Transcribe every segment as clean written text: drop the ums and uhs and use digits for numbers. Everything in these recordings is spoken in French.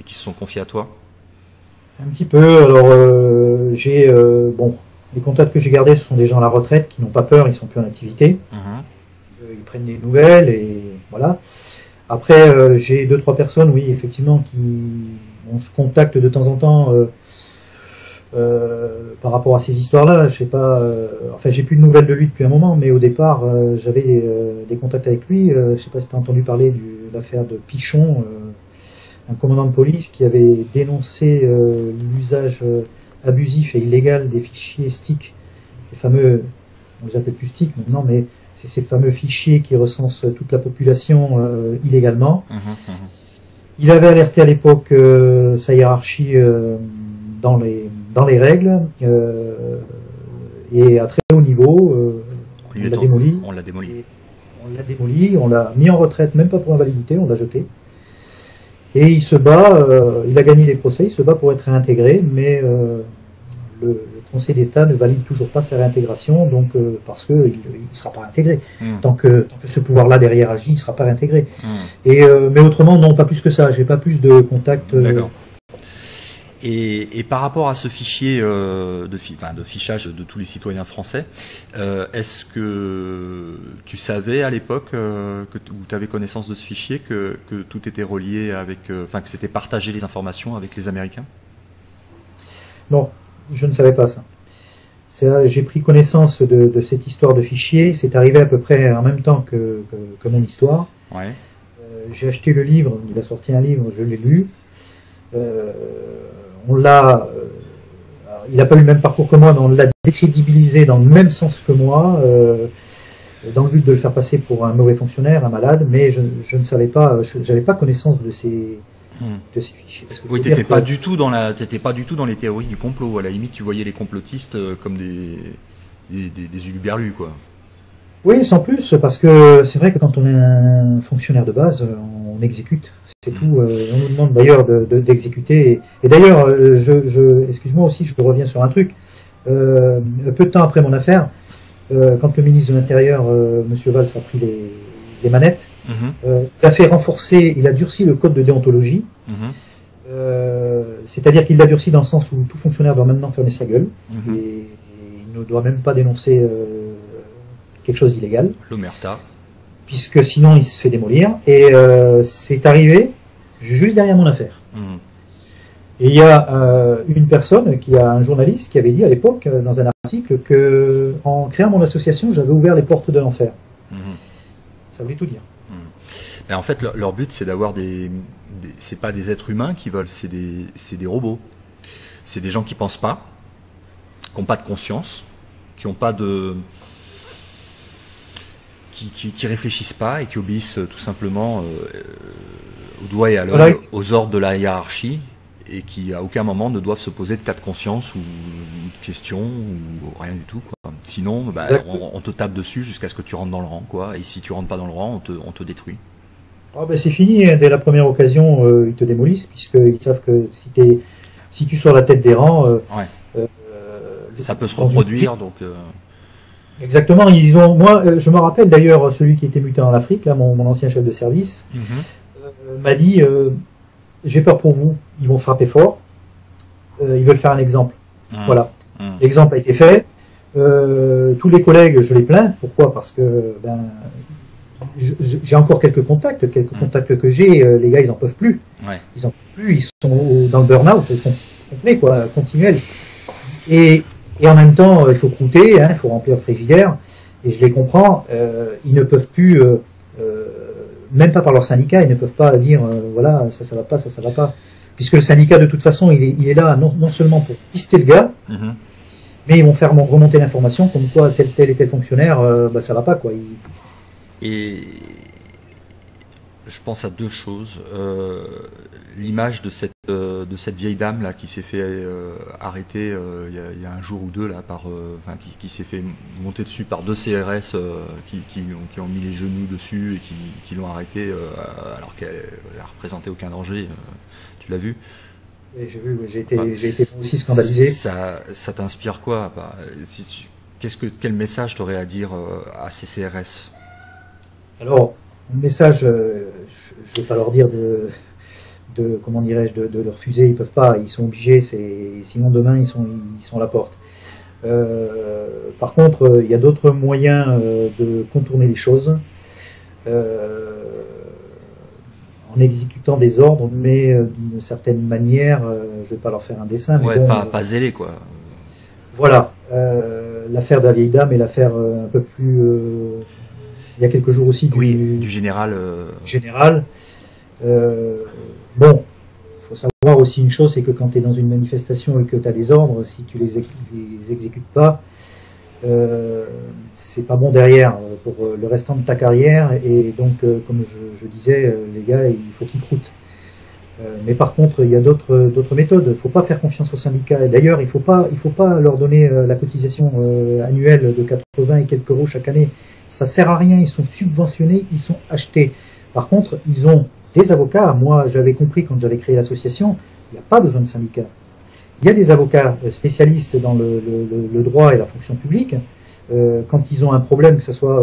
qui se sont confiés à toi? Un petit peu. Alors, bon, les contacts que j'ai gardés, ce sont des gens à la retraite qui n'ont pas peur, ils sont plus en activité. Ils prennent des nouvelles et voilà. Après, j'ai deux, trois personnes, oui, effectivement, on se contacte de temps en temps par rapport à ces histoires-là. Je sais pas. Enfin, j'ai plus de nouvelles de lui depuis un moment, mais au départ, j'avais des contacts avec lui. Je sais pas si tu as entendu parler de l'affaire de Pichon, un commandant de police qui avait dénoncé l'usage abusif et illégal des fichiers STIC, les fameux, on les appelle plus STIC maintenant, mais c'est ces fameux fichiers qui recensent toute la population illégalement. Il avait alerté à l'époque sa hiérarchie dans les règles et à très haut niveau. On l'a démoli. On l'a démoli. On l'a démoli, on l'a mis en retraite, même pas pour invalidité, on l'a jeté. Et il se bat, il a gagné des procès, il se bat pour être réintégré, mais le Conseil d'État ne valide toujours pas sa réintégration, donc parce qu'il ne sera pas intégré. Tant que ce pouvoir-là derrière agit, il ne sera pas réintégré. Mais autrement, non, pas plus que ça. J'ai pas plus de contacts. D'accord. Et par rapport à ce fichier de fichage de tous les citoyens français, est-ce que tu savais à l'époque où tu avais connaissance de ce fichier que tout était relié avec, que c'était partagé les informations avec les Américains? Non, je ne savais pas ça. J'ai pris connaissance de cette histoire de fichier. C'est arrivé à peu près en même temps que mon histoire. Ouais. J'ai acheté le livre. Il a sorti un livre, je l'ai lu. On l'a, il n'a pas eu le même parcours que moi, mais on l'a décrédibilisé dans le même sens que moi, dans le but de le faire passer pour un mauvais fonctionnaire, un malade, mais je ne savais pas, j'avais pas connaissance de ces fichiers. Oui, t'étais pas du tout dans les théories du complot. À la limite, tu voyais les complotistes comme des huluberlus, quoi. Oui, sans plus, parce que c'est vrai que quand on est un fonctionnaire de base, on exécute, c'est tout. On nous demande d'ailleurs d'exécuter. Et d'ailleurs, excuse-moi aussi, je reviens sur un truc. Peu de temps après mon affaire, quand le ministre de l'Intérieur, Monsieur Valls, a pris les manettes, il a fait renforcer, il a durci le code de déontologie. C'est-à-dire qu'il l'a durci dans le sens où tout fonctionnaire doit maintenant fermer sa gueule et il ne doit même pas dénoncer quelque chose d'illégal. L'omerta. Puisque sinon il se fait démolir. Et c'est arrivé juste derrière mon affaire. Et il y a une personne, un journaliste, qui avait dit à l'époque, dans un article, que en créant mon association, j'avais ouvert les portes de l'enfer. Ça voulait tout dire. Mais en fait, leur but, c'est d'avoir c'est pas des êtres humains qui volent, c'est des robots. C'est des gens qui pensent pas, qui n'ont pas de conscience, qui n'ont pas de... qui réfléchissent pas et qui obéissent tout simplement au doigt et à l'œil, aux ordres de la hiérarchie, et qui à aucun moment ne doivent se poser de cas de conscience ou de questions ou rien du tout, quoi. Sinon, on te tape dessus jusqu'à ce que tu rentres dans le rang, quoi. Et si tu rentres pas dans le rang, on te détruit. Ah c'est fini, dès la première occasion, ils te démolissent, puisqu'ils savent que si tu sors la tête des rangs, ça peut se reproduire, donc. Exactement, moi, je me rappelle d'ailleurs, celui qui était muté en Afrique, là, mon ancien chef de service, m'a dit, j'ai peur pour vous, ils vont frapper fort, ils veulent faire un exemple. Voilà. L'exemple a été fait, tous les collègues, je les plains, pourquoi? Parce que, j'ai encore quelques contacts que j'ai, les gars, ils en peuvent plus. Ils en peuvent plus, ils sont dans le burn-out complet, quoi, continuel. Et en même temps, il faut croûter, il faut remplir le frigidaire, et je les comprends, ils ne peuvent plus, même pas par leur syndicat, ils ne peuvent pas dire, voilà, ça va pas, ça va pas. Puisque le syndicat, de toute façon, il est là non seulement pour pister le gars, mais ils vont faire remonter l'information comme quoi tel et tel fonctionnaire, ça va pas, quoi. Et je pense à deux choses. L'image de cette vieille dame là qui s'est fait arrêter il y a un jour ou deux là qui s'est fait monter dessus par deux CRS qui ont mis les genoux dessus et qui l'ont arrêtée alors qu'elle n'a représenté aucun danger. Tu l'as vu? Oui, j'ai vu. J'ai été aussi scandalisé. Ça t'inspire quoi? Quel message t'aurais à dire à ces CRS? Alors, le message, je ne vais pas leur dire comment dirais-je, de refuser. Ils peuvent pas, ils sont obligés. Sinon demain ils sont à la porte. Par contre, il y a d'autres moyens de contourner les choses en exécutant des ordres, mais d'une certaine manière. Je vais pas leur faire un dessin, mais ouais, bon, pas zélé, quoi. Voilà. L'affaire de la vieille dame et l'affaire un peu plus. Il y a quelques jours aussi du général. Général. Bon. Il faut savoir aussi une chose, c'est que quand tu es dans une manifestation et que tu as des ordres, si tu les exécutes pas, c'est pas bon derrière pour le restant de ta carrière. Et donc, comme je disais, les gars, il faut qu'ils croûtent. Mais par contre, il y a d'autres méthodes. Il faut pas faire confiance aux syndicats. D'ailleurs, il faut pas leur donner la cotisation annuelle de 80 et quelques euros chaque année. Ça sert à rien. Ils sont subventionnés, ils sont achetés. Par contre, ils ont des avocats. Moi, j'avais compris quand j'avais créé l'association, il n'y a pas besoin de syndicats. Il y a des avocats spécialistes dans le droit et la fonction publique. Quand ils ont un problème, que ce soit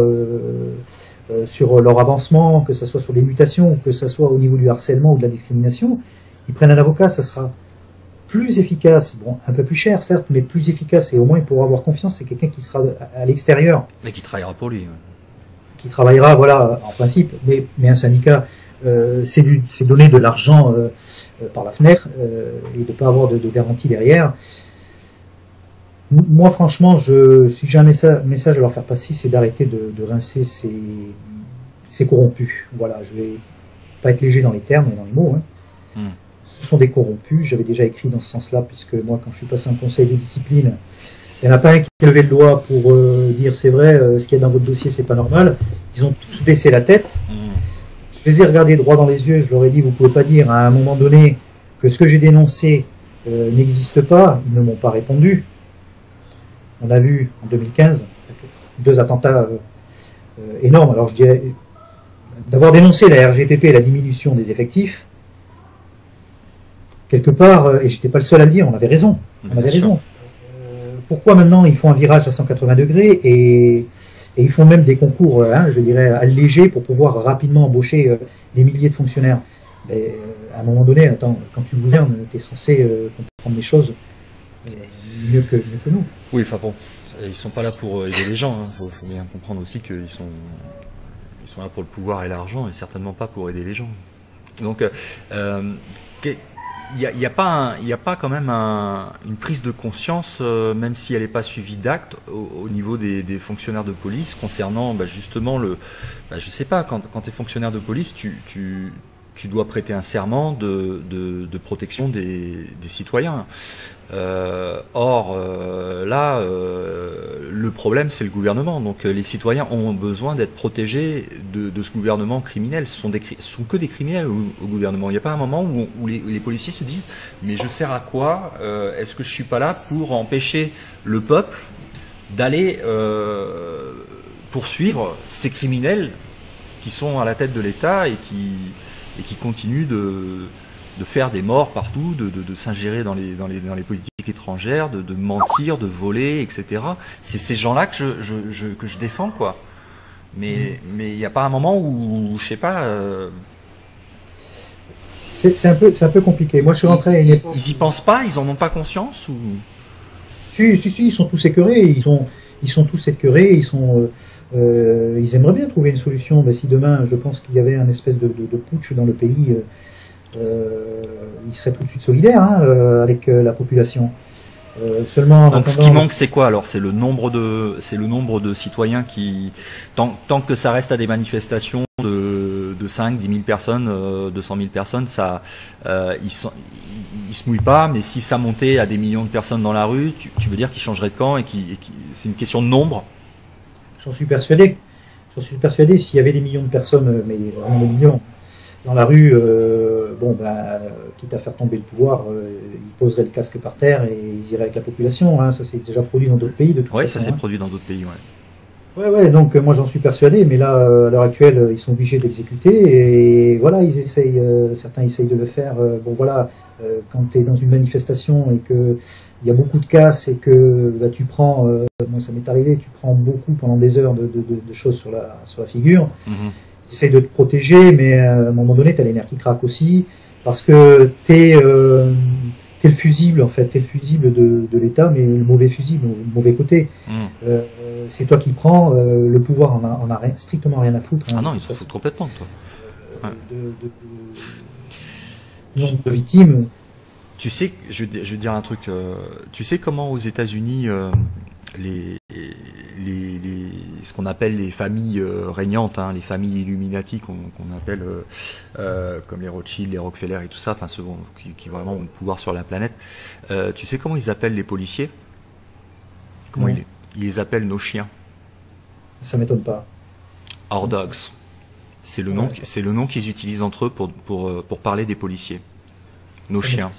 sur leur avancement, que ce soit sur des mutations, que ce soit au niveau du harcèlement ou de la discrimination, ils prennent un avocat, ça sera plus efficace, bon, un peu plus cher certes, mais plus efficace, et au moins ils pourront avoir confiance, c'est quelqu'un qui sera à l'extérieur. Et qui travaillera pour lui. Ouais. Qui travaillera, voilà, en principe, mais un syndicat, c'est donner de l'argent par la fenêtre et de ne pas avoir de garantie derrière. Moi, franchement, si j'ai un message à leur faire passer, c'est d'arrêter de rincer ces corrompus. Voilà, je vais pas être léger dans les termes et dans les mots. Hein. Ce sont des corrompus. J'avais déjà écrit dans ce sens-là, puisque moi, quand je suis passé en conseil de discipline, il n'y en a pas un qui a levé le doigt pour dire c'est vrai, ce qu'il y a dans votre dossier, c'est pas normal. Ils ont tous baissé la tête. Je les ai regardés droit dans les yeux. Je leur ai dit, vous pouvez pas dire à un moment donné que ce que j'ai dénoncé n'existe pas. Ils ne m'ont pas répondu. On a vu en 2015 2 attentats énormes. Alors je dirais d'avoir dénoncé la RGPP et la diminution des effectifs. Quelque part, et j'étais pas le seul à le dire, on avait raison. On avait raison. Pourquoi maintenant ils font un virage à 180 degrés et ils font même des concours, je dirais, allégés pour pouvoir rapidement embaucher des milliers de fonctionnaires. Mais, à un moment donné, attends, quand tu gouvernes, tu es censé comprendre les choses mieux que nous. Oui, enfin bon, ils sont pas là pour aider les gens. Faut bien comprendre aussi qu'ils sont là pour le pouvoir et l'argent et certainement pas pour aider les gens. Donc, il y a pas quand même une prise de conscience, même si elle n'est pas suivie d'actes, au niveau des fonctionnaires de police concernant justement je sais pas, quand tu es fonctionnaire de police, tu dois prêter un serment de protection des citoyens. Or, là, le problème, c'est le gouvernement. Donc, les citoyens ont besoin d'être protégés de ce gouvernement criminel. Ce sont que des criminels au gouvernement. Il n'y a pas un moment où les policiers se disent « Mais je sers à quoi ? Est-ce que je suis pas là pour empêcher le peuple d'aller poursuivre ces criminels qui sont à la tête de l'État et qui continuent de faire des morts partout, de s'ingérer dans les politiques étrangères, de mentir, de voler, etc. C'est ces gens-là que je défends, quoi. Mais il n'y a pas un moment où je sais pas. C'est un peu compliqué. Moi, je suis rentré à une époque. Ils y pensent pas, ils en ont pas conscience ou. Si, ils sont tous écœurés. Ils sont tous écœurés. Ils aimeraient bien trouver une solution. Si demain, je pense qu'il y avait un espèce de putsch dans le pays. Ils seraient tout de suite solidaires avec la population. Seulement. Donc ce qui manque, c'est quoi alors? C'est le nombre de citoyens qui, tant que ça reste à des manifestations de 5, 10 000 personnes, 200 000 personnes, ça, ils se mouillent pas. Mais si ça montait à des millions de personnes dans la rue, tu veux dire qu'ils changeraient de camp et c'est une question de nombre? J'en suis persuadé. S'il y avait des millions de personnes, mais vraiment des millions, dans la rue, quitte à faire tomber le pouvoir, ils poseraient le casque par terre et ils iraient avec la population. Ça s'est déjà produit dans d'autres pays. Oui, ça s'est produit dans d'autres pays, ouais. Ouais, donc moi j'en suis persuadé, mais là, à l'heure actuelle, ils sont obligés d'exécuter et voilà, ils essayent, certains essayent de le faire. Quand tu es dans une manifestation et que il y a beaucoup de casse et que tu prends, moi ça m'est arrivé, tu prends beaucoup pendant des heures de choses sur la figure. Tu essayes de te protéger, mais à un moment donné, tu as les nerfs qui craquent aussi. parce que t'es le fusible en fait, t'es le fusible de l'État, mais le mauvais fusible, le mauvais côté. C'est toi qui prends le pouvoir, on a strictement rien à foutre. Ah non, ils s'en foutent complètement de toi. Nombre de victimes. Tu sais, je vais dire un truc. Tu sais comment aux États-Unis ce qu'on appelle les familles régnantes, hein, les familles Illuminati qu'on appelle comme les Rothschild, les Rockefeller et tout ça, enfin ceux qui vraiment ont le pouvoir sur la planète. Tu sais comment ils appellent les policiers? Comment ils les appellent, nos chiens? Ça m'étonne pas. Our dogs. C'est le nom, c'est le nom qu'ils utilisent entre eux pour parler des policiers. Nos chiens.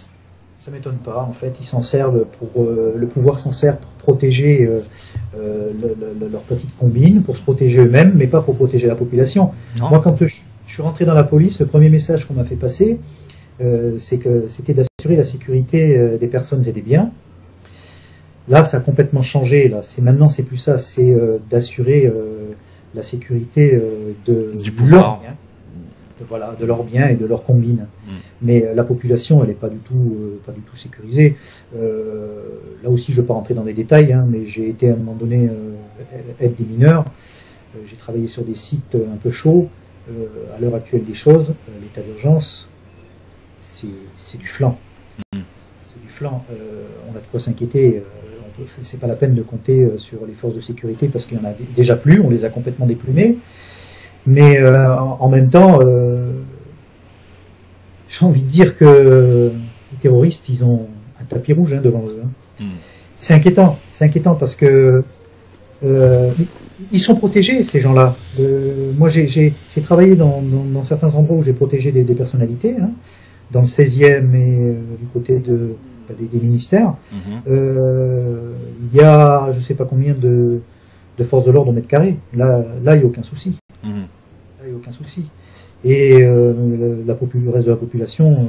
Ça m'étonne pas. En fait, ils s'en servent pour le pouvoir s'en sert pour protéger leur petite combine, pour se protéger eux-mêmes, mais pas pour protéger la population. Non. Moi, quand je suis rentré dans la police, le premier message qu'on m'a fait passer, c'est que c'était d'assurer la sécurité des personnes et des biens. Là, ça a complètement changé. Là, maintenant, c'est plus ça. C'est d'assurer la sécurité du pouvoir. Voilà, de leurs biens et de leurs combines. Mais la population, elle n'est pas du tout sécurisée. Là aussi, je ne veux pas rentrer dans les détails, hein, mais j'ai été à un moment donné aide des mineurs. J'ai travaillé sur des sites un peu chauds. À l'heure actuelle des choses, l'état d'urgence, c'est du flanc. C'est du flanc. On a de quoi s'inquiéter. C'est pas la peine de compter sur les forces de sécurité parce qu'il y en a déjà plus. On les a complètement déplumées. Mais en même temps, j'ai envie de dire que les terroristes, ils ont un tapis rouge devant eux. C'est inquiétant parce que ils sont protégés, ces gens-là. Moi, j'ai travaillé dans certains endroits où j'ai protégé des personnalités, hein, dans le 16e et du côté des ministères. Il y a, je sais pas combien de forces de l'ordre au mètre carré. Là, il n'y a aucun souci. Là, il n'y a aucun souci. Et le reste de la population,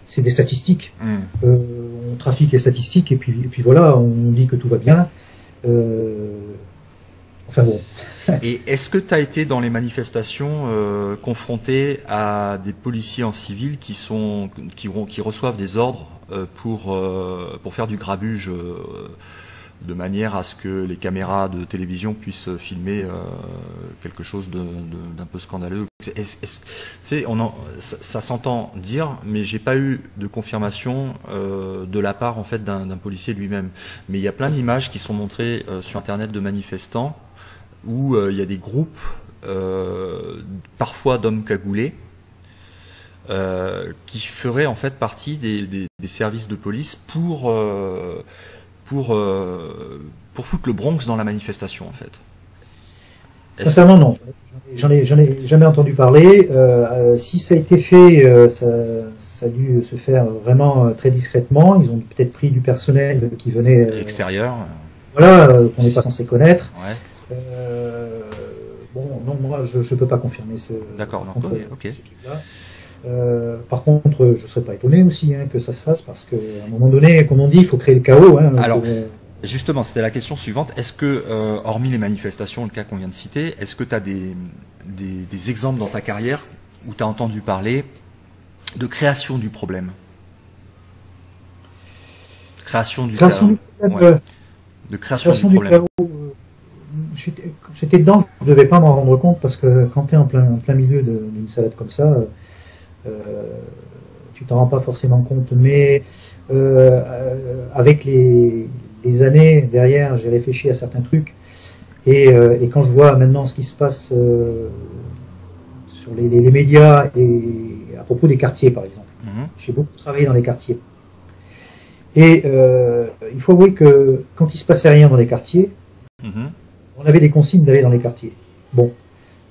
c'est des statistiques. On trafique les statistiques et puis voilà, on dit que tout va bien. Enfin bon. Et est-ce que tu as été dans les manifestations confronté à des policiers en civil qui reçoivent des ordres pour faire du grabuge de manière à ce que les caméras de télévision puissent filmer quelque chose d'un peu scandaleux? Ça s'entend dire, mais j'ai pas eu de confirmation de la part en fait d'un policier lui-même. Mais il y a plein d'images qui sont montrées sur Internet de manifestants où il y a des groupes, parfois d'hommes cagoulés, qui feraient en fait partie des services de police pour foutre le Bronx dans la manifestation en fait. Sincèrement non, j'en ai jamais entendu parler. Si ça a été fait, ça a dû se faire vraiment très discrètement. Ils ont peut-être pris du personnel qui venait extérieur. Voilà, qu'on n'est pas censé connaître. Ouais. Bon, non, moi je peux pas confirmer ce. D'accord, ok. Par contre, je serais pas étonné aussi que ça se fasse parce qu'à un moment donné, comme on dit, il faut créer le chaos. Alors, justement, c'était la question suivante. Est-ce que, hormis les manifestations, le cas qu'on vient de citer, est-ce que tu as des exemples dans ta carrière où tu as entendu parler de création du problème? Création du problème. Ouais. De création du problème. J'étais dedans, je ne devais pas m'en rendre compte parce que quand tu es en plein milieu d'une salade comme ça, tu t'en rends pas forcément compte. Mais avec les années derrière, j'ai réfléchi à certains trucs et quand je vois maintenant ce qui se passe sur les médias et à propos des quartiers par exemple, j'ai beaucoup travaillé dans les quartiers et il faut avouer que quand il se passait rien dans les quartiers, on avait des consignes d'aller dans les quartiers. Bon,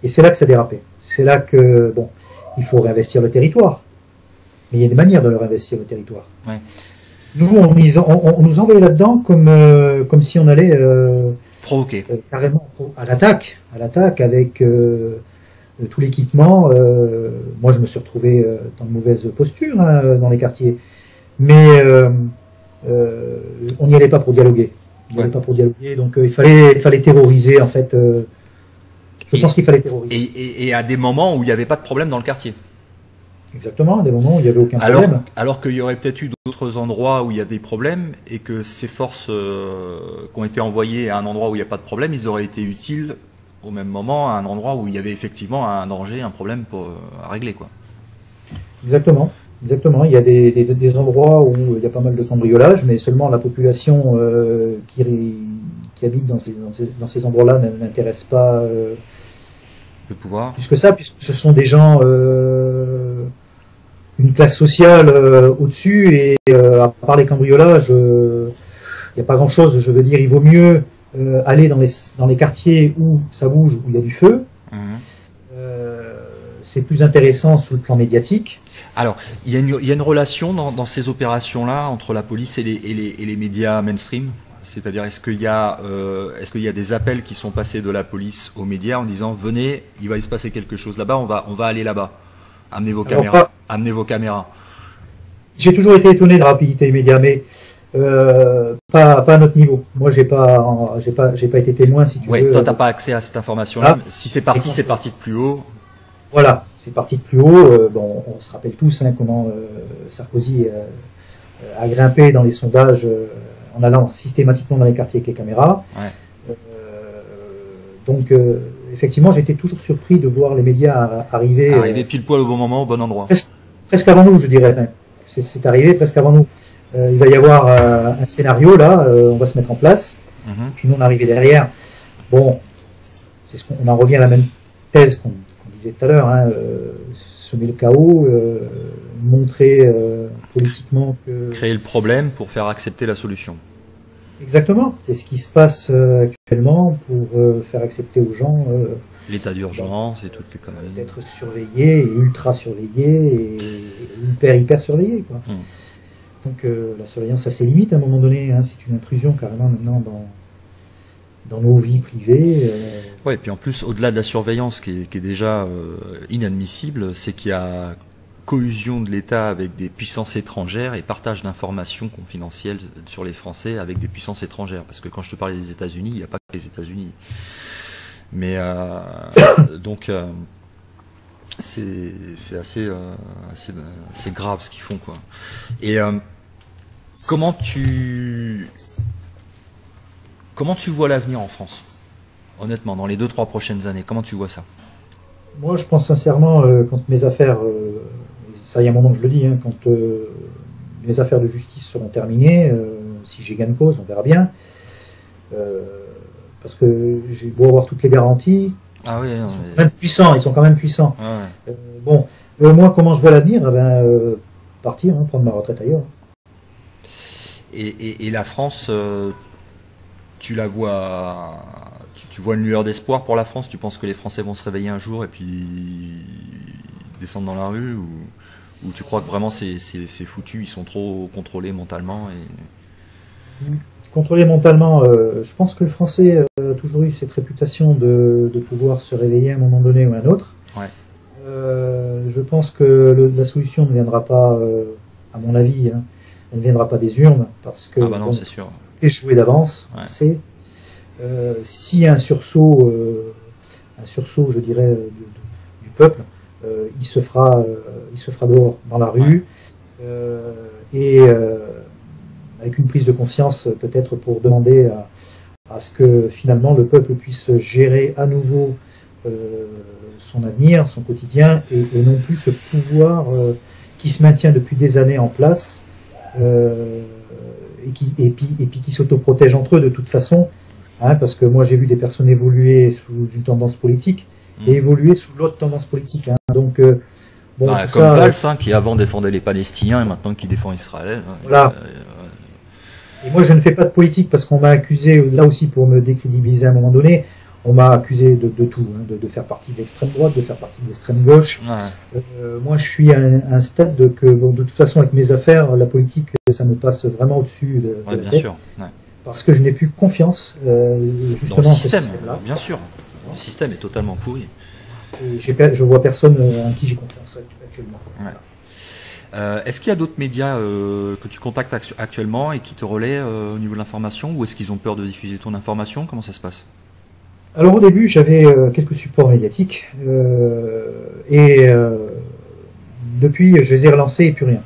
et c'est là que ça dérapait. C'est là que bon, il faut réinvestir le territoire. Mais il y a des manières de le réinvestir le territoire. Ouais. Nous, on nous envoyait là-dedans comme si on allait provoquer carrément à l'attaque avec tout l'équipement. Moi, je me suis retrouvé dans de mauvaises postures dans les quartiers, mais on n'y allait pas pour dialoguer. Pas pour dialoguer, donc il fallait terroriser en fait. Je pense qu'il fallait terroriser. Et à des moments où il n'y avait pas de problème dans le quartier. Exactement, à des moments où il n'y avait aucun problème. Alors qu'il y aurait peut-être eu d'autres endroits où il y a des problèmes et que ces forces qui ont été envoyées à un endroit où il n'y a pas de problème, ils auraient été utiles au même moment à un endroit où il y avait effectivement un danger, un problème à régler, quoi. Exactement. Exactement. Il y a des endroits où il y a pas mal de cambriolage, mais seulement la population qui habite dans ces endroits-là n'intéresse pas le pouvoir. Plus que ça, puisque ce sont des gens une classe sociale au-dessus, et à part les cambriolages, il n'y a pas grand-chose. Je veux dire, il vaut mieux aller dans les quartiers où ça bouge, où il y a du feu. C'est plus intéressant sous le plan médiatique. Alors, il y a une relation dans ces opérations-là entre la police et les médias mainstream. C'est-à-dire, est-ce qu'il y a des appels qui sont passés de la police aux médias en disant venez, il va se passer quelque chose là-bas, on va aller là-bas, amenez vos caméras. J'ai toujours été étonné de la rapidité des médias, mais pas à notre niveau. Moi, j'ai pas été témoin, si tu veux. Ouais, toi, t'as pas accès à cette information-là. Si c'est parti de plus haut. Voilà, c'est parti de plus haut. Bon, on se rappelle tous comment Sarkozy a grimpé dans les sondages en allant systématiquement dans les quartiers avec les caméras. Ouais. Donc, effectivement, j'étais toujours surpris de voir les médias arriver pile poil au bon moment, au bon endroit. Presque avant nous, je dirais. C'est arrivé presque avant nous. Il va y avoir un scénario là, on va se mettre en place. Puis nous, on est arrivé derrière. Bon, on en revient à la même thèse qu'on disait tout à l'heure, semer le chaos, montrer politiquement que... Créer le problème pour faire accepter la solution. Exactement, c'est ce qui se passe actuellement pour faire accepter aux gens... l'état d'urgence et toutes les conneries. D'être surveillé, et ultra surveillé, et hyper surveillé, quoi. Donc la surveillance a ses limites à un moment donné, c'est une intrusion carrément maintenant dans nos vies privées. Ouais, et puis en plus, au-delà de la surveillance qui est déjà inadmissible, c'est qu'il y a cohésion de l'État avec des puissances étrangères et partage d'informations confidentielles sur les Français avec des puissances étrangères. Parce que quand je te parlais des États-Unis, il n'y a pas que les États-Unis. Mais donc c'est assez grave ce qu'ils font, quoi. Et comment tu vois l'avenir en France, honnêtement, dans les 2-3 prochaines années? Comment tu vois ça? Moi, je pense sincèrement, quand mes affaires, ça y a un moment que je le dis, quand mes affaires de justice seront terminées, si j'ai gain de cause, on verra bien. Parce que j'ai beau avoir toutes les garanties, ah oui, ils sont quand même puissants. Ah ouais. Bon, moi, comment je vois l'avenir? Partir, prendre ma retraite ailleurs. Et la France, tu la vois, tu vois une lueur d'espoir pour la France? Tu penses que les Français vont se réveiller un jour et puis descendre dans la rue, ou tu crois que vraiment c'est foutu, ils sont trop contrôlés mentalement et... Contrôlé mentalement, je pense que le Français a toujours eu cette réputation de pouvoir se réveiller à un moment donné ou à un autre. Ouais. Je pense que la solution ne viendra pas, à mon avis, elle ne viendra pas des urnes, parce que non, c'est sûr. C'est joué d'avance, on sait. Si un sursaut, je dirais, du peuple, il se fera dehors, dans la rue, avec une prise de conscience peut-être pour demander à ce que finalement le peuple puisse gérer à nouveau son avenir, son quotidien, et non plus ce pouvoir qui se maintient depuis des années en place, et puis qui s'autoprotège entre eux de toute façon, parce que moi j'ai vu des personnes évoluer sous une tendance politique et évoluer sous l'autre tendance politique. Donc bon, comme Valls, qui avant défendait les Palestiniens et maintenant qui défend Israël. Voilà. Et moi, je ne fais pas de politique parce qu'on m'a accusé, là aussi pour me décrédibiliser à un moment donné, on m'a accusé de tout, de faire partie de l'extrême droite, de faire partie de l'extrême gauche. Ouais. Moi, je suis à un stade que, bon, de toute façon, avec mes affaires, la politique, ça me passe vraiment au-dessus de la bien tête. Sûr. Ouais. Parce que je n'ai plus confiance, justement, dans le système, bien sûr. Le système est totalement pourri. Et je vois personne en qui j'ai confiance actuellement. Ouais. Est-ce qu'il y a d'autres médias que tu contactes actuellement et qui te relaient au niveau de l'information, ou est-ce qu'ils ont peur de diffuser ton information? Comment ça se passe? Alors au début, j'avais quelques supports médiatiques, mais depuis, je les ai relancés et plus rien.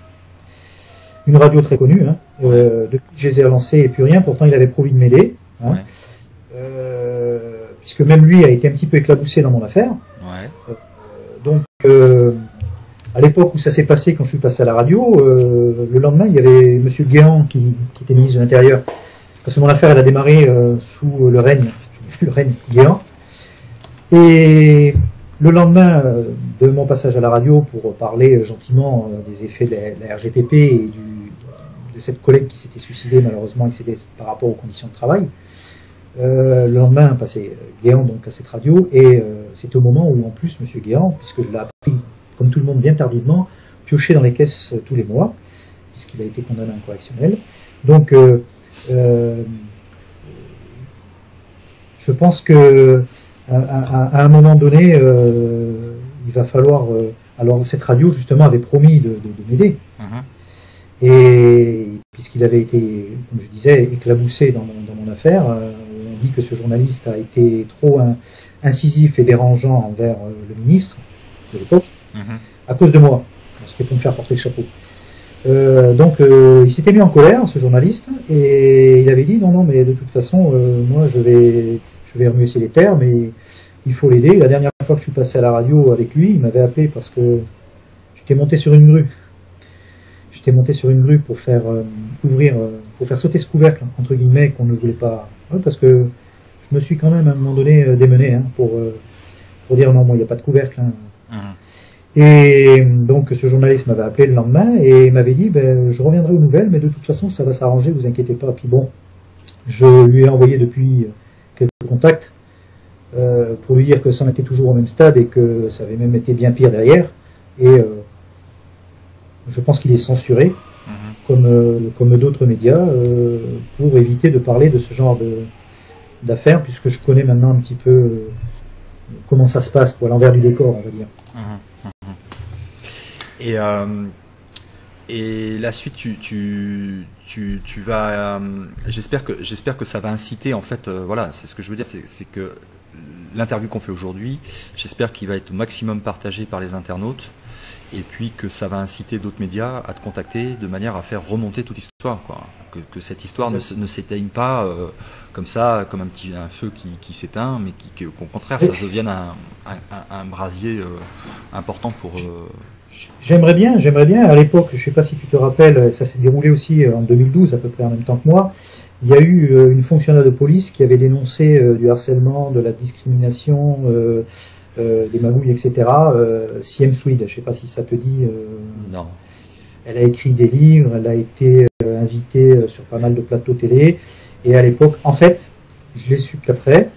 Une radio très connue, hein. Depuis que je les ai relancés et plus rien, pourtant il avait promis de m'aider, hein. Puisque même lui a été un petit peu éclaboussé dans mon affaire. Donc, à l'époque où ça s'est passé, quand je suis passé à la radio, le lendemain, il y avait M. Guéant qui était ministre de l'Intérieur, parce que mon affaire elle a démarré sous le règne Guéant. Et le lendemain de mon passage à la radio pour parler gentiment des effets de la RGPP et de cette collègue qui s'était suicidée malheureusement, et c'était par rapport aux conditions de travail, le lendemain passé Guéant donc à cette radio, et c'était au moment où en plus M. Guéant, puisque je l'ai appris comme tout le monde bien tardivement, piochait dans les caisses tous les mois, puisqu'il a été condamné en correctionnel. Donc je pense que à un moment donné, il va falloir. Alors cette radio justement avait promis de m'aider, et puisqu'il avait été, comme je disais, éclaboussé dans mon affaire, on dit que ce journaliste a été trop incisif et dérangeant envers le ministre de l'époque, à cause de moi. C'était pour me faire porter le chapeau. Donc il s'était mis en colère, ce journaliste, et il avait dit non mais de toute façon moi je vais remuer les terres, mais il faut l'aider. La dernière fois que je suis passé à la radio avec lui, il m'avait appelé parce que j'étais monté sur une grue. J'étais monté sur une grue pour faire pour faire sauter ce couvercle, entre guillemets, qu'on ne voulait pas. Ouais, parce que je me suis quand même à un moment donné démené, hein, pour dire non, moi il n'y a pas de couvercle. Hein. Et donc ce journaliste m'avait appelé le lendemain et m'avait dit je reviendrai aux nouvelles, mais de toute façon ça va s'arranger, vous inquiétez pas. Puis bon, je lui ai envoyé depuis quelques contacts pour lui dire que ça en était toujours au même stade et que ça avait même été bien pire derrière. Et je pense qu'il est censuré, comme d'autres médias, pour éviter de parler de ce genre d'affaires, puisque je connais maintenant un petit peu comment ça se passe, à l'envers du décor, on va dire. Et la suite, tu vas. J'espère que ça va inciter, en fait. Voilà, c'est ce que je veux dire, c'est que l'interview qu'on fait aujourd'hui, j'espère qu'il va être au maximum partagé par les internautes, et puis que ça va inciter d'autres médias à te contacter de manière à faire remonter toute l'histoire, quoi. Que cette histoire ne s'éteigne pas comme ça, comme un feu qui s'éteint, mais qu'au contraire, ça devienne un brasier important pour. J'aimerais bien. À l'époque, je ne sais pas si tu te rappelles, ça s'est déroulé aussi en 2012, à peu près en même temps que moi. Il y a eu une fonctionnaire de police qui avait dénoncé du harcèlement, de la discrimination, des magouilles, etc. Siem Swede, je ne sais pas si ça te dit. Non. Elle a écrit des livres, elle a été invitée sur pas mal de plateaux télé. Et à l'époque, en fait, je l'ai su qu'après.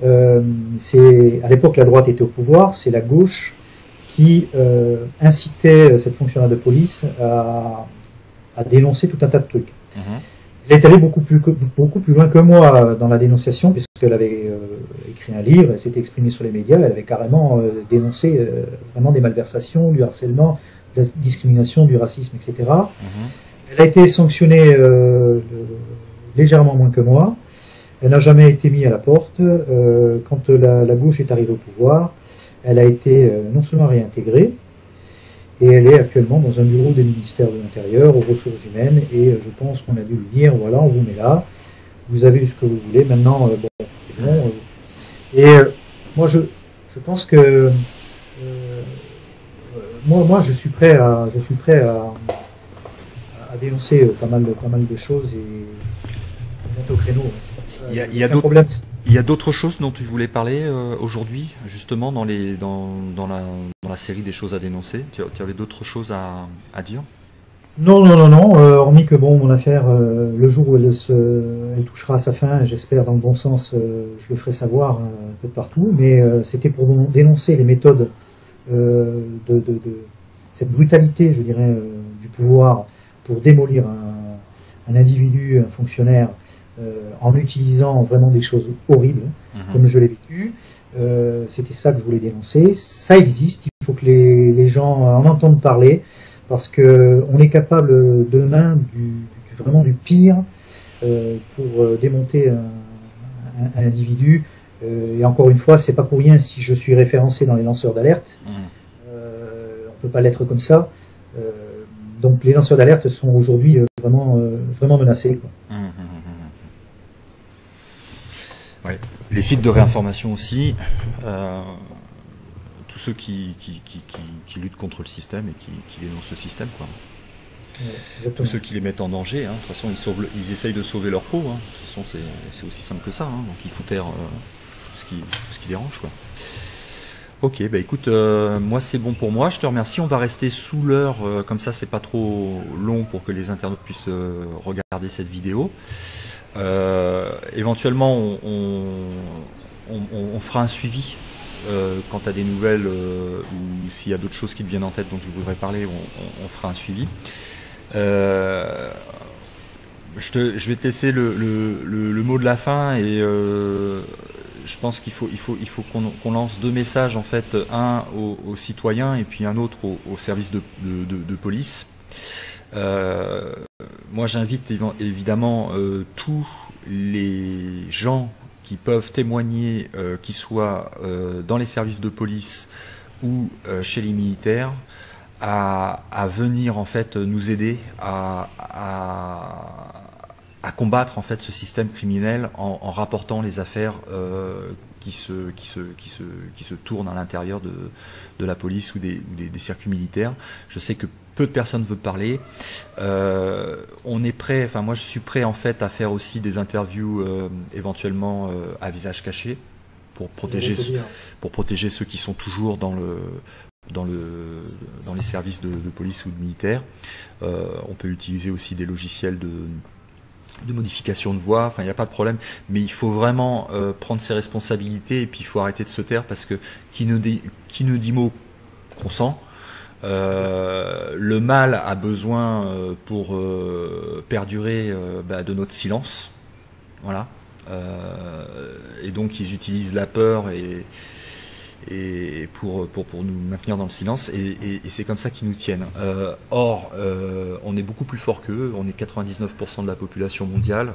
À l'époque, la droite était au pouvoir, c'est la gauche qui incitait cette fonctionnaire de police à dénoncer tout un tas de trucs. Elle est allée beaucoup plus loin que moi dans la dénonciation, puisqu'elle avait écrit un livre, elle s'était exprimée sur les médias, elle avait carrément dénoncé vraiment des malversations, du harcèlement, de la discrimination, du racisme, etc. Elle a été sanctionnée légèrement moins que moi. Elle n'a jamais été mise à la porte. Quand la gauche est arrivée au pouvoir, elle a été non seulement réintégrée, et elle est actuellement dans un bureau des ministères de l'Intérieur, aux ressources humaines, et je pense qu'on a dû lui dire, voilà, on vous met là, vous avez eu ce que vous voulez, maintenant, bon, c'est bon. Et moi, je pense que moi, je suis prêt à dénoncer pas mal de choses et monter au créneau. Il y a d'autres choses dont tu voulais parler aujourd'hui, justement, dans la série des choses à dénoncer. Tu avais d'autres choses à dire? Non. Hormis que bon, mon affaire, le jour où elle touchera à sa fin, j'espère dans le bon sens, je le ferai savoir un peu de partout. Mais c'était pour dénoncer les méthodes de cette brutalité, je dirais, du pouvoir pour démolir un individu, un fonctionnaire. En utilisant vraiment des choses horribles, comme je l'ai vécu. C'était ça que je voulais dénoncer. Ça existe, il faut que les gens en entendent parler, parce qu'on est capable demain vraiment du pire pour démonter un individu. Et encore une fois, c'est pas pour rien si je suis référencé dans les lanceurs d'alerte. On peut pas l'être comme ça. Donc les lanceurs d'alerte sont aujourd'hui vraiment menacés, quoi. Ouais. Les sites de réinformation aussi, tous ceux qui luttent contre le système et qui dénoncent le système, quoi. Tous ceux qui les mettent en danger, hein. De toute façon ils essayent de sauver leur peau, hein. De toute façon c'est aussi simple que ça, hein. Donc il faut taire ce qui dérange, quoi. Ok, bah écoute, moi c'est bon pour moi, je te remercie. On va rester sous l'heure, comme ça c'est pas trop long pour que les internautes puissent regarder cette vidéo. Éventuellement on fera un suivi quant à des nouvelles ou s'il y a d'autres choses qui te viennent en tête dont tu voudrais parler, on fera un suivi. Je vais te laisser le mot de la fin et je pense qu'il faut qu'on lance deux messages en fait, un aux citoyens et puis un autre au service de police. Moi j'invite évidemment tous les gens qui peuvent témoigner, qu'ils soient dans les services de police ou chez les militaires, à venir en fait nous aider à combattre en fait ce système criminel en rapportant les affaires qui se tournent à l'intérieur de la police ou des circuits militaires. Je sais que peu de personnes veulent parler. On est prêt, enfin moi je suis prêt en fait à faire aussi des interviews éventuellement à visage caché pour protéger ceux qui sont toujours dans les services de police ou de militaire. On peut utiliser aussi des logiciels de modification de voix, enfin il n'y a pas de problème, mais il faut vraiment prendre ses responsabilités et puis il faut arrêter de se taire parce que qui ne dit mot consent. Le mal a besoin pour perdurer de notre silence, voilà, et donc ils utilisent la peur et pour nous maintenir dans le silence et c'est comme ça qu'ils nous tiennent. Or, on est beaucoup plus fort qu'eux, on est 99% de la population mondiale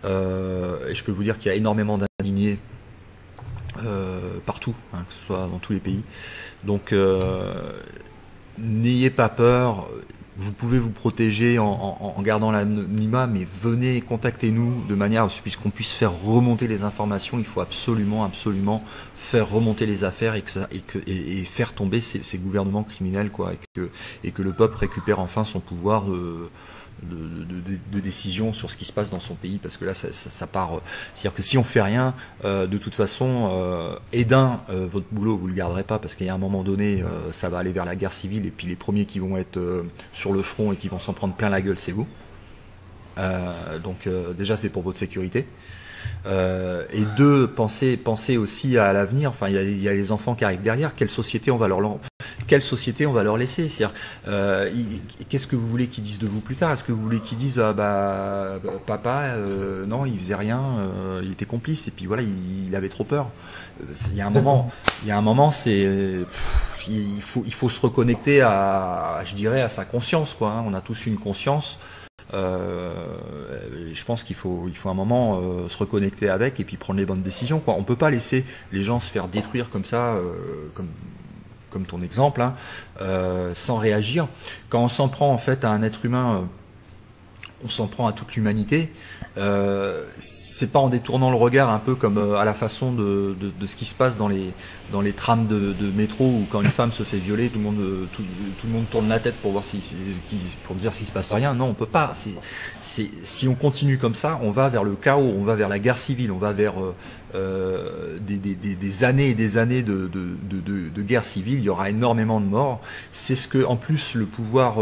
et je peux vous dire qu'il y a énormément d'indignés partout, hein, que ce soit dans tous les pays. Donc n'ayez pas peur, vous pouvez vous protéger en gardant l'anonymat, mais venez, contactez-nous de manière à ce qu'on puisse faire remonter les informations. Il faut absolument faire remonter les affaires et faire tomber ces gouvernements criminels, quoi, et que le peuple récupère enfin son pouvoir de décision sur ce qui se passe dans son pays, parce que là ça part, c'est-à-dire que si on fait rien, de toute façon, votre boulot vous le garderez pas, parce qu'il y a un moment donné ça va aller vers la guerre civile, et puis les premiers qui vont être sur le front et qui vont s'en prendre plein la gueule, c'est vous. Donc déjà c'est pour votre sécurité. Et deux, pensez aussi à l'avenir. Enfin, il y a les enfants qui arrivent derrière. Quelle société on va leur laisser? C'est-à-dire, qu'est-ce que vous voulez qu'ils disent de vous plus tard? Est-ce que vous voulez qu'ils disent papa, non, il faisait rien, il était complice et puis voilà, il avait trop peur. Il y a un moment, c'est il faut se reconnecter je dirais, à sa conscience, quoi, hein. On a tous une conscience. Je pense qu'il faut un moment se reconnecter avec et puis prendre les bonnes décisions, quoi. On peut pas laisser les gens se faire détruire comme ça, comme ton exemple, hein, sans réagir. Quand on s'en prend en fait à un être humain, on s'en prend à toute l'humanité. C'est pas en détournant le regard, un peu comme à la façon de ce qui se passe dans les trams de métro, où quand une femme se fait violer, tout le monde tourne la tête pour voir pour dire s'il se passe rien. Non, on peut pas. Si on continue comme ça, on va vers le chaos, on va vers la guerre civile, on va vers des années et des années de guerre civile. Il y aura énormément de morts. C'est ce que, en plus, le pouvoir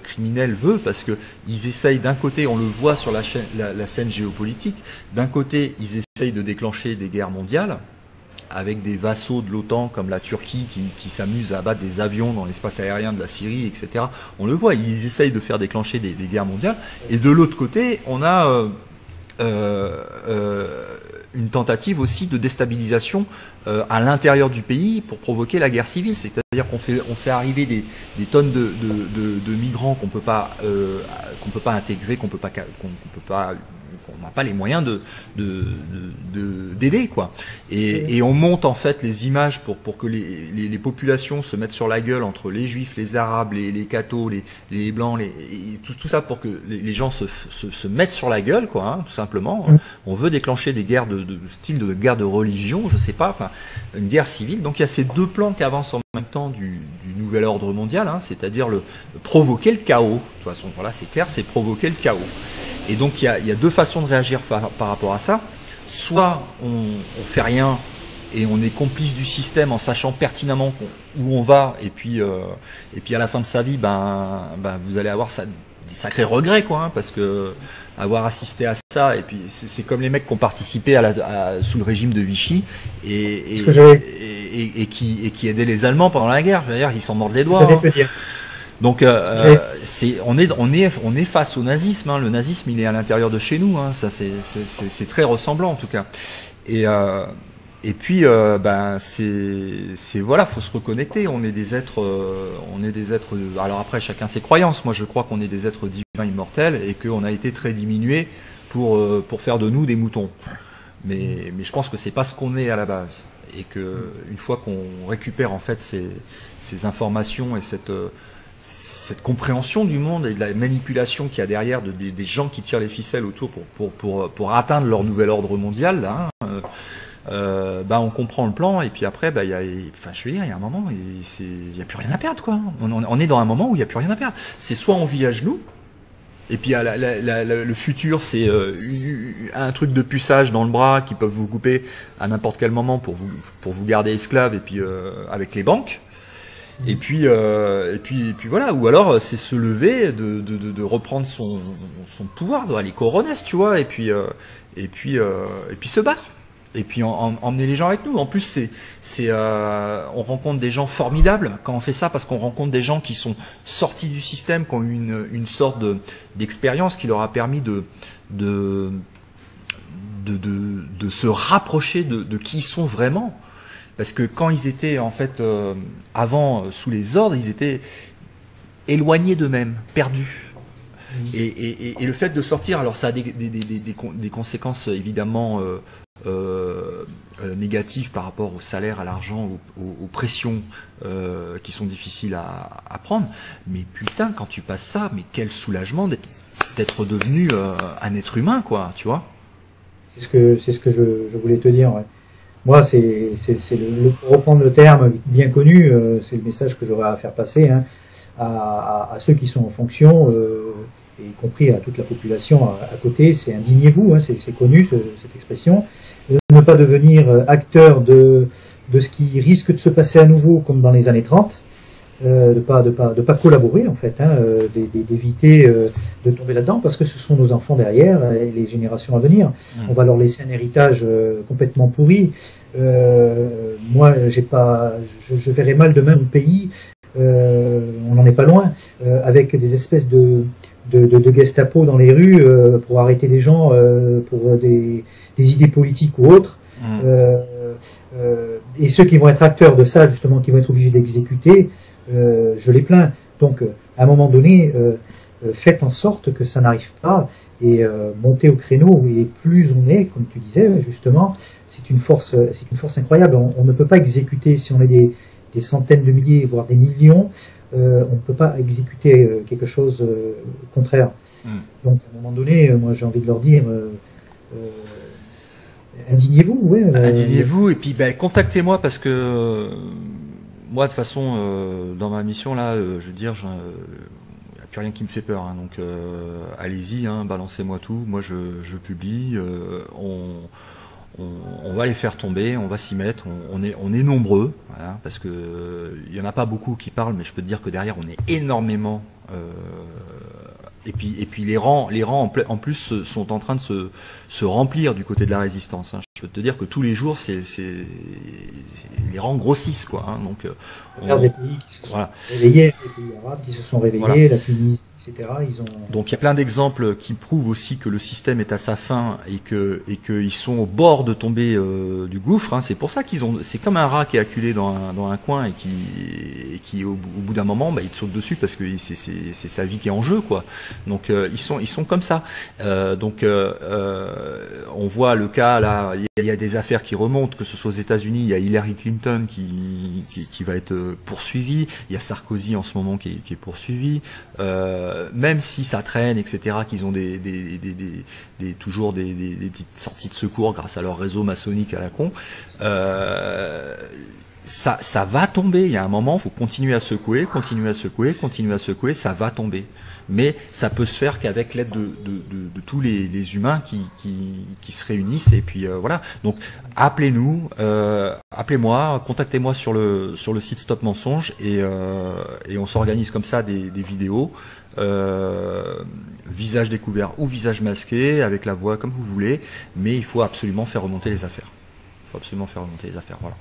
criminel veut, parce que ils essayent, d'un côté, on le voit sur la scène géopolitique, d'un côté ils essayent de déclencher des guerres mondiales avec des vassaux de l'OTAN comme la Turquie qui s'amusent à abattre des avions dans l'espace aérien de la Syrie, etc. On le voit, ils essayent de faire déclencher des guerres mondiales, et de l'autre côté on a une tentative aussi de déstabilisation à l'intérieur du pays pour provoquer la guerre civile. C'est-à-dire qu'on fait arriver des tonnes de migrants qu'on peut pas intégrer, n'a pas les moyens d'aider, quoi. Et on monte en fait les images pour que les populations se mettent sur la gueule entre les juifs, les arabes, les cathos, les blancs, tout ça pour que les gens se mettent sur la gueule, quoi, hein, tout simplement. On veut déclencher des guerres de style de guerre de religion, je sais pas, enfin une guerre civile. Donc il y a ces deux plans qui avancent en même temps du nouvel ordre mondial, hein, c'est-à-dire provoquer le chaos. De toute façon, voilà, c'est clair, c'est provoquer le chaos. Et donc il y a deux façons de réagir par rapport à ça. Soit on fait rien et on est complice du système en sachant pertinemment où on va, et puis à la fin de sa vie, vous allez avoir des sacrés regrets, quoi, hein, parce que avoir assisté à ça, et puis c'est comme les mecs qui ont participé sous le régime de Vichy et qui aidaient les Allemands pendant la guerre. Je veux dire, ils s'en mordent les doigts. Hein. Donc on est face au nazisme, hein. Le nazisme, il est à l'intérieur de chez nous, hein. Ça c'est très ressemblant en tout cas. Et puis voilà, faut se reconnecter. On est des êtres alors après chacun ses croyances. Moi je crois qu'on est des êtres divins immortels et qu'on a été très diminués pour faire de nous des moutons. Mais je pense que c'est pas ce qu'on est à la base, et que une fois qu'on récupère en fait ces informations et cette compréhension du monde et de la manipulation qu'il y a derrière des gens qui tirent les ficelles autour pour atteindre leur nouvel ordre mondial, là, hein, on comprend le plan, et puis après, il y a un moment, il y a plus rien à perdre, quoi. On est dans un moment où il y a plus rien à perdre. C'est soit on vit à genoux, et puis le futur, c'est un truc de puçage dans le bras qui peuvent vous couper à n'importe quel moment pour vous garder esclave, et puis avec les banques. Et puis voilà, ou alors c'est se lever, de reprendre son pouvoir, les coronesses, tu vois, et puis se battre. Et puis emmener les gens avec nous. En plus, on rencontre des gens formidables quand on fait ça, parce qu'on rencontre des gens qui sont sortis du système, qui ont eu une sorte d'expérience qui leur a permis de se rapprocher de qui ils sont vraiment. Parce que quand ils étaient en fait avant sous les ordres, ils étaient éloignés d'eux-mêmes, perdus. Et le fait de sortir, alors ça a des conséquences évidemment négatives par rapport au salaire, à l'argent, aux pressions qui sont difficiles à prendre. Mais putain, quand tu passes ça, mais quel soulagement d'être devenu un être humain, quoi, tu vois. C'est ce que je voulais te dire. Ouais. Moi, pour reprendre le terme bien connu, c'est le message que j'aurais à faire passer, hein, à ceux qui sont en fonction, y compris à toute la population à côté. C'est indignez-vous, hein, c'est connu cette expression. Ne pas devenir acteur de ce qui risque de se passer à nouveau comme dans les années 30. De pas collaborer en fait, hein, d'éviter de tomber là-dedans, parce que ce sont nos enfants derrière et les générations à venir. On va leur laisser un héritage complètement pourri. Moi, je verrais mal demain mon pays. On n'en est pas loin, avec des espèces de Gestapo dans les rues pour arrêter les gens pour des idées politiques ou autres. Et ceux qui vont être acteurs de ça, justement, qui vont être obligés d'exécuter. Je les plains. Donc, à un moment donné, faites en sorte que ça n'arrive pas, et montez au créneau. Et plus on est, comme tu disais, justement, c'est une force incroyable. On ne peut pas exécuter, si on est des centaines de milliers, voire des millions, on ne peut pas exécuter quelque chose contraire. Donc, à un moment donné, moi, j'ai envie de leur dire, indignez-vous, ouais. Indignez-vous, et puis contactez-moi, parce que moi, de toute façon, dans ma mission là, je veux dire, il n'y a plus rien qui me fait peur, hein, donc allez-y, hein, balancez-moi tout. Moi, je publie, on va les faire tomber, on va s'y mettre. On est nombreux, voilà, parce que il y en a pas beaucoup qui parlent, mais je peux te dire que derrière, on est énormément. Et puis les rangs en plus sont en train de se remplir du côté de la résistance, hein. Je peux te dire que tous les jours, les rangs grossissent, quoi, hein. Donc regarde les pays qui se sont réveillés, les pays arabes qui se sont réveillés, voilà. La Tunisie, etc. Ils ont... Donc il y a plein d'exemples qui prouvent aussi que le système est à sa fin et qu'ils sont au bord de tomber du gouffre. Hein. C'est pour ça c'est comme un rat qui est acculé dans un coin et qui au bout d'un moment, il te saute dessus parce que c'est sa vie qui est en jeu, quoi. Donc ils sont comme ça. On voit le cas là. Il y a des affaires qui remontent, que ce soit aux États-Unis, il y a Hillary Clinton qui va être poursuivie. Il y a Sarkozy en ce moment qui est poursuivi. Même si ça traîne, etc., qu'ils ont toujours des petites sorties de secours grâce à leur réseau maçonnique à la con, ça va tomber. Il y a un moment, il faut continuer à secouer, ça va tomber. Mais ça peut se faire qu'avec l'aide de tous les humains qui se réunissent. Et puis voilà. Donc appelez-nous, appelez-moi, contactez-moi sur le site Stop Mensonge et on s'organise comme ça des vidéos, visage découvert ou visage masqué, avec la voix comme vous voulez. Mais il faut absolument faire remonter les affaires. Voilà.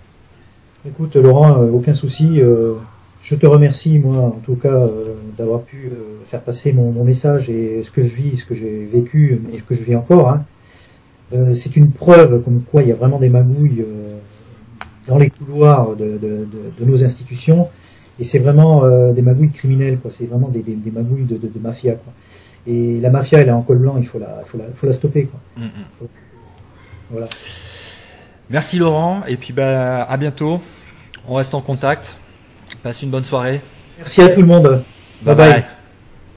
Écoute Laurent, aucun souci. Je te remercie, moi, en tout cas, d'avoir pu faire passer mon message et ce que je vis, ce que j'ai vécu et ce que je vis encore. Hein. C'est une preuve comme quoi il y a vraiment des magouilles dans les couloirs de nos institutions. Et c'est vraiment des magouilles criminelles, quoi. C'est vraiment des magouilles de mafia, quoi. Et la mafia, elle est en col blanc, il faut la stopper, quoi. Voilà. Merci Laurent, et puis à bientôt. On reste en contact. Passe une bonne soirée. Merci à tout le monde. Bye bye.